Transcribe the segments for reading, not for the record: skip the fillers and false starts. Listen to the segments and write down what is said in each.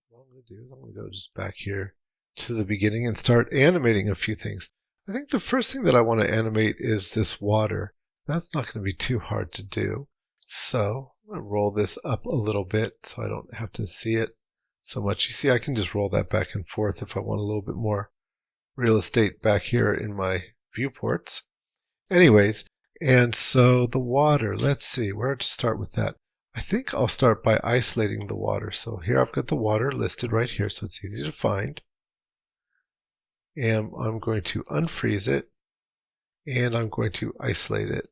what I'm going to do is I'm going to go just back here to the beginning and start animating a few things. I think the first thing that I want to animate is this water. That's not going to be too hard to do. So I'm going to roll this up a little bit so I don't have to see it so much. You see, I can just roll that back and forth if I want a little bit more real estate back here in my viewports. Anyways, and so the water, let's see where to start with that. I think I'll start by isolating the water. So here I've got the water listed right here, so it's easy to find. And I'm going to unfreeze it, and I'm going to isolate it.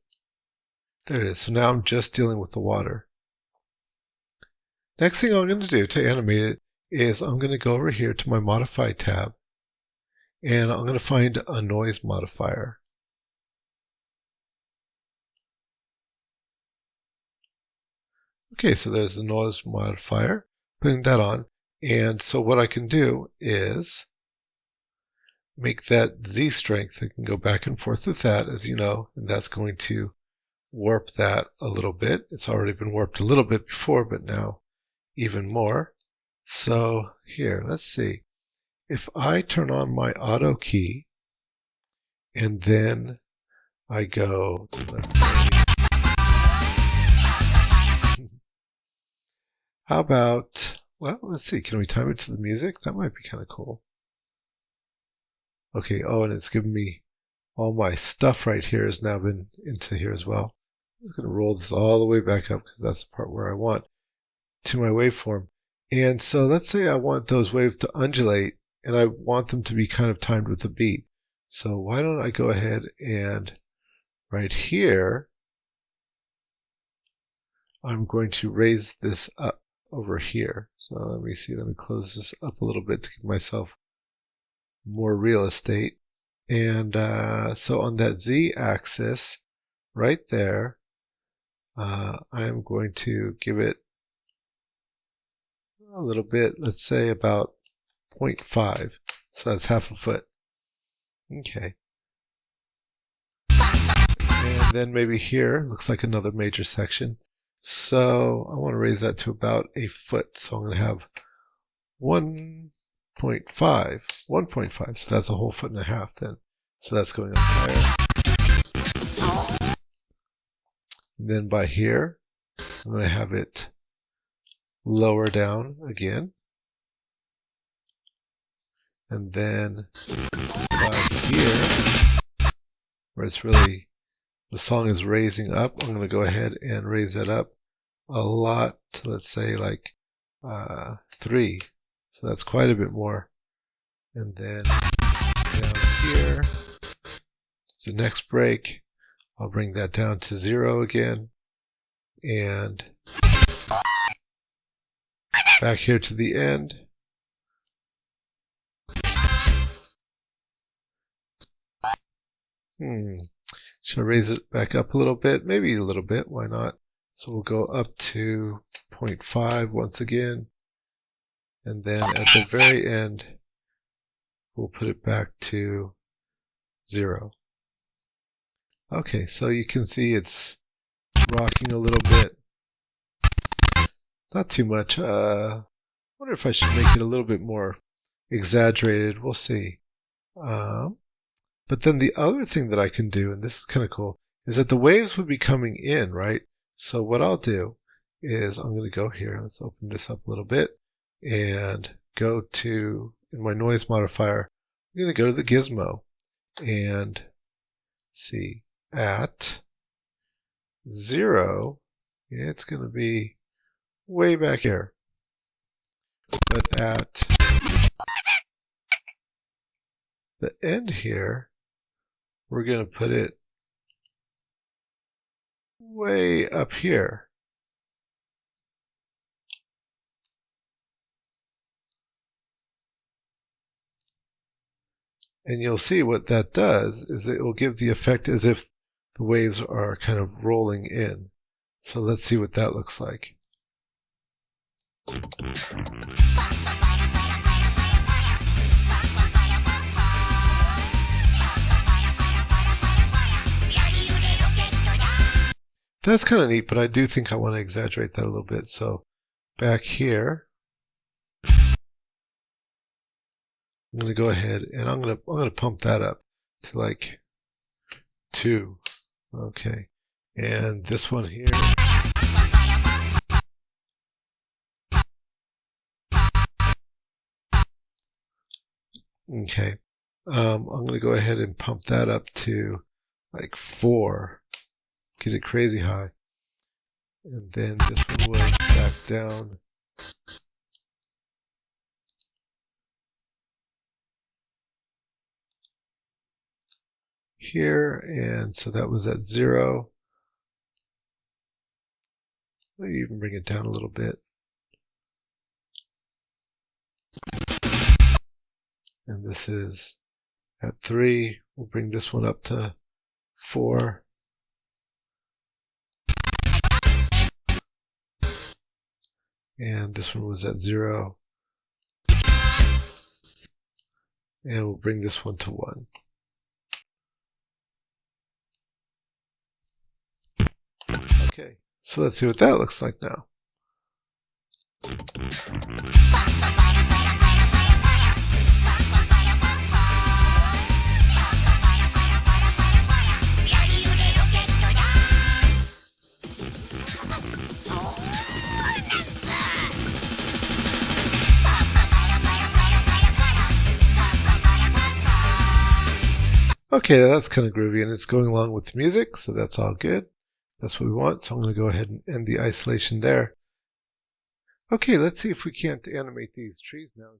There it is. So now I'm just dealing with the water. Next thing I'm going to do to animate it is I'm going to go over here to my Modify tab, and I'm going to find a noise modifier. Okay, so there's the noise modifier, putting that on. And so what I can do is make that Z strength. I can go back and forth with that, as you know, and that's going to warp that a little bit. It's already been warped a little bit before, but now even more. So here, let's see. If I turn on my auto key, and then I go, let's see. How about, well, let's see, can we time it to the music? That might be kind of cool. Okay, oh, and it's given me all my stuff right here has now been into here as well. I'm just going to roll this all the way back up because that's the part where I want to my waveform. And so let's say I want those waves to undulate and I want them to be kind of timed with the beat. So why don't I go ahead and right here, I'm going to raise this up over here. So let me see, let me close this up a little bit to give myself more real estate. And so on that Z axis right there, I am going to give it a little bit, let's say about 0.5. So that's half a foot. Okay. And then maybe here, looks like another major section. So I want to raise that to about a foot. So I'm going to have 1.5. 1.5. So that's a whole foot and a half then. So that's going up higher. And then by here, I'm going to have it lower down again. And then by here, where it's really, the song is raising up, I'm going to go ahead and raise that up a lot to, let's say, like 3. So that's quite a bit more. And then down here, the next break, I'll bring that down to 0 again. And back here to the end. Should I raise it back up a little bit? Maybe a little bit, why not? So we'll go up to 0.5 once again. And then at the very end, we'll put it back to 0. Okay, so you can see it's rocking a little bit. Not too much. I wonder if I should make it a little bit more exaggerated. We'll see. But then the other thing that I can do, and this is kind of cool, is that the waves would be coming in, right? So what I'll do is I'm going to go here. Let's open this up a little bit and go to, in my noise modifier, I'm going to go to the gizmo and see at 0, it's going to be way back here. But at the end here, we're going to put it way up here. And you'll see what that does is it will give the effect as if the waves are kind of rolling in. So let's see what that looks like. That's kind of neat, but I do think I want to exaggerate that a little bit. So back here, I'm going to go ahead and I'm going to pump that up to like 2. Okay. And this one here. Okay. I'm going to go ahead and pump that up to like 4. Get it crazy high. And then this one was back down. Here, and so that was at 0. Maybe even bring it down a little bit. And this is at 3. We'll bring this one up to 4. And this one was at 0. And we'll bring this one to 1. Okay, so let's see what that looks like now. Okay, that's kind of groovy, and it's going along with the music, so that's all good. That's what we want, so I'm going to go ahead and end the isolation there. Okay, let's see if we can't animate these trees now.